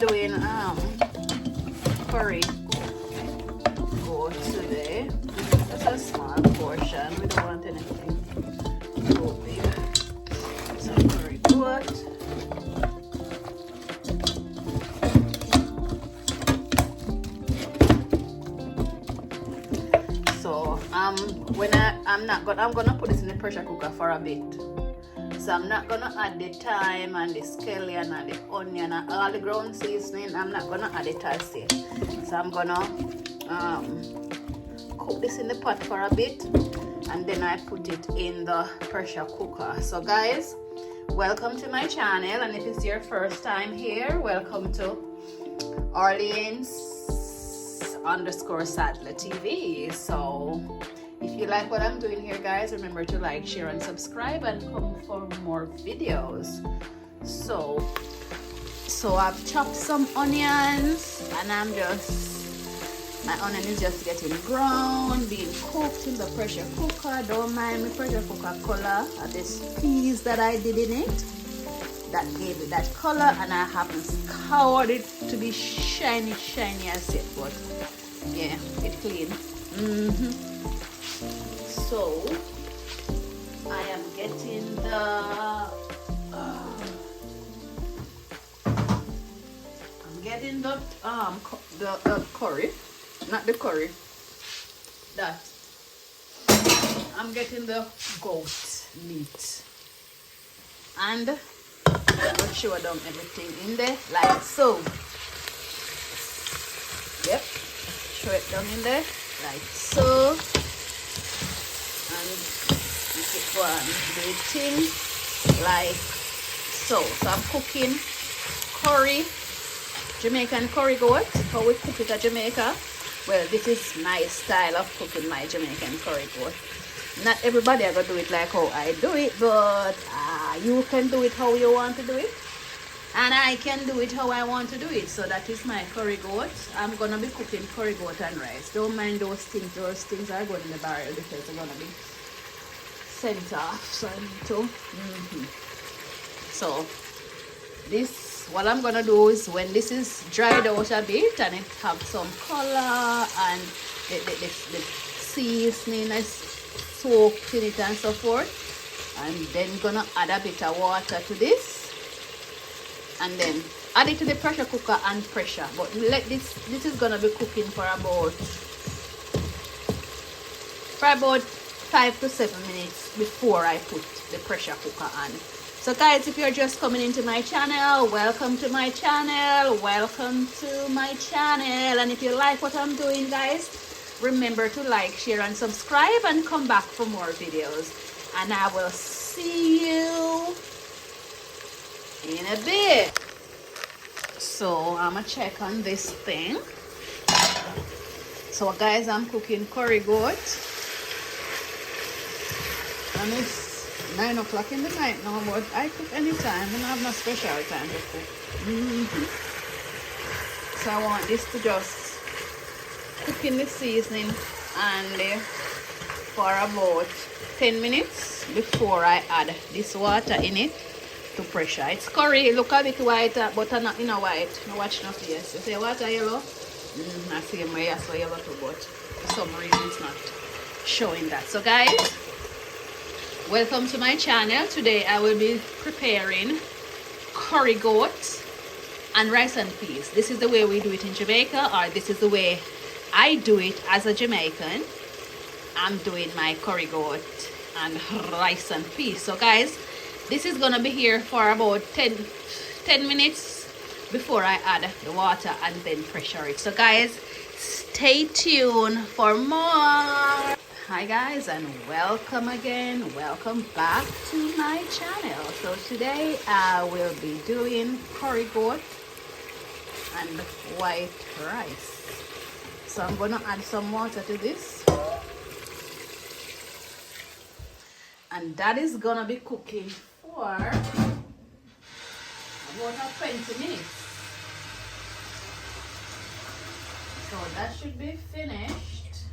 doing curry goat today. That's a small portion. We don't want anything too big. Some curry goat. So I'm gonna put this in the pressure cooker for a bit. So I'm not gonna add the thyme and the scallion and the onion and all the ground seasoning. I'm not gonna add it as yet. So I'm gonna cook this in the pot for a bit, and then I put it in the pressure cooker. So guys, welcome to my channel, and if it's your first time here, welcome to Orleans_Sadler TV. So if you like what I'm doing here, guys, remember to like, share, and subscribe, and come for more videos. So I've chopped some onions, and my onion is just getting brown, being cooked in the pressure cooker. Don't mind my pressure cooker color. This peas that I did in it, that gave it that color, and I haven't scoured it to be shiny as yet, but yeah, it's clean. So I am getting the curry, not the curry. That I'm getting the goat meat, and I'm gonna show down everything in there like so. Yep, show it down in there like so. And you keep on waiting like so. So I'm cooking curry, Jamaican curry goat, how we cook it at Jamaica. Well, this is my style of cooking my Jamaican curry goat. Not everybody are gonna do it like how I do it, but you can do it how you want to do it, and I can do it how I want to do it. So that is my curry goat. I'm gonna be cooking curry goat and rice. Don't mind those things. Those things are going in the barrel because they're gonna be sent off. So I need to. So this, what I'm gonna do is when this is dried out a bit and it have some color and the seasoning is soaked in it and so forth, I'm then gonna add a bit of water to this, and then add it to the pressure cooker and pressure. But let this is gonna be cooking for about 5 to 7 minutes before I put the pressure cooker on. So guys, if you're just coming into my channel, welcome to my channel. Welcome to my channel. And if you like what I'm doing, guys, remember to like, share, and subscribe, and come back for more videos. And I will see you in a bit. So I'm gonna check on this thing. So guys, I'm cooking curry goat, and it's 9 o'clock in the night now, but I cook anytime. I don't have no special time to cook. So I want this to just cook in the seasoning and for about 10 minutes before I add this water in it to pressure. It's curry, look a bit white, but not in a white. No watch no face. You say water yellow? I see my ass so yellow too, but for some reason it's not showing that. So guys, welcome to my channel. Today I will be preparing curry goat and rice and peas. This is the way we do it in Jamaica, or this is the way I do it as a Jamaican. I'm doing my curry goat and rice and peas. So guys, this is gonna be here for about 10 minutes before I add the water and then pressure it. So guys, stay tuned for more. Hi guys, and welcome again, welcome back to my channel. So today I will be doing curry goat and white rice. So I'm gonna add some water to this, and that is gonna be cooking for about 20 minutes. So that should be finished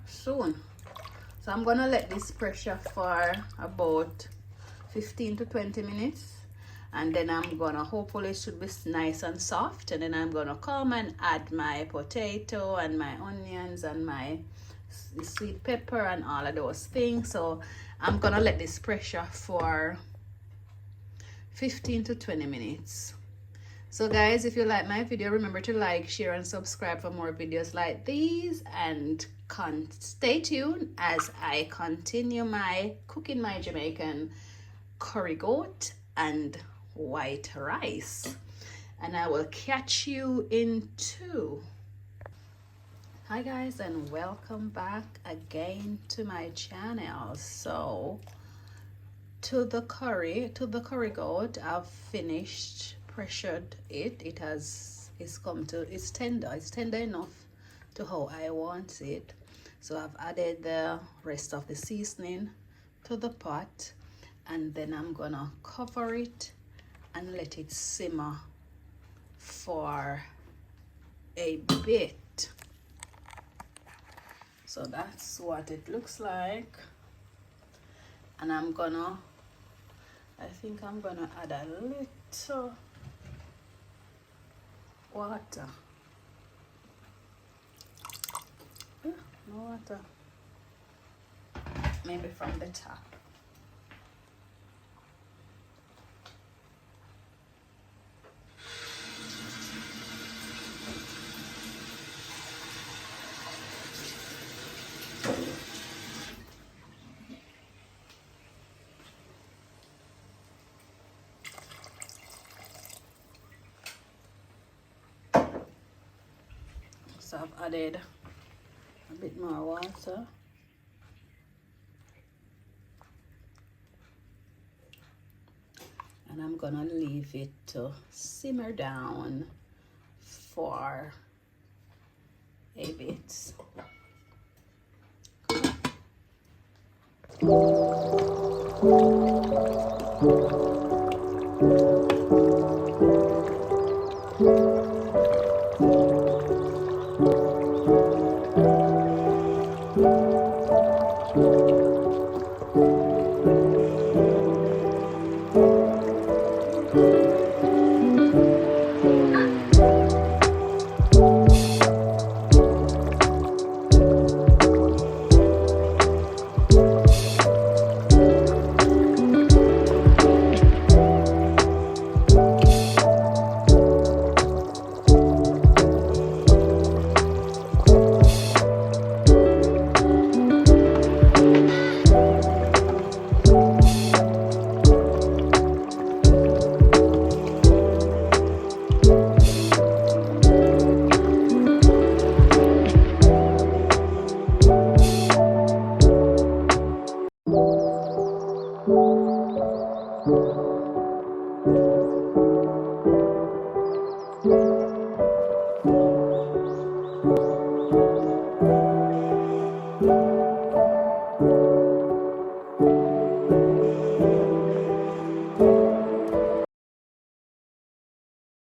soon. So I'm gonna let this pressure for about 15 to 20 minutes. And then I'm gonna, hopefully it should be nice and soft, and then I'm gonna come and add my potato and my onions and my sweet pepper and all of those things. So I'm gonna let this pressure for 15 to 20 minutes. So guys, if you like my video, remember to like, share, and subscribe for more videos like these, and stay tuned as I continue my cooking my Jamaican curry goat and white rice. And I will catch you in 2. Hi guys, and welcome back again to my channel. So to the curry goat, I've finished pressured it. It's tender enough to how I want it. So I've added the rest of the seasoning to the pot, and then I'm gonna cover it and let it simmer for a bit. So that's what it looks like. And I think I'm gonna add a little water. No water. Maybe from the top. So I've added a bit more water. And I'm gonna leave it to simmer down for a bit.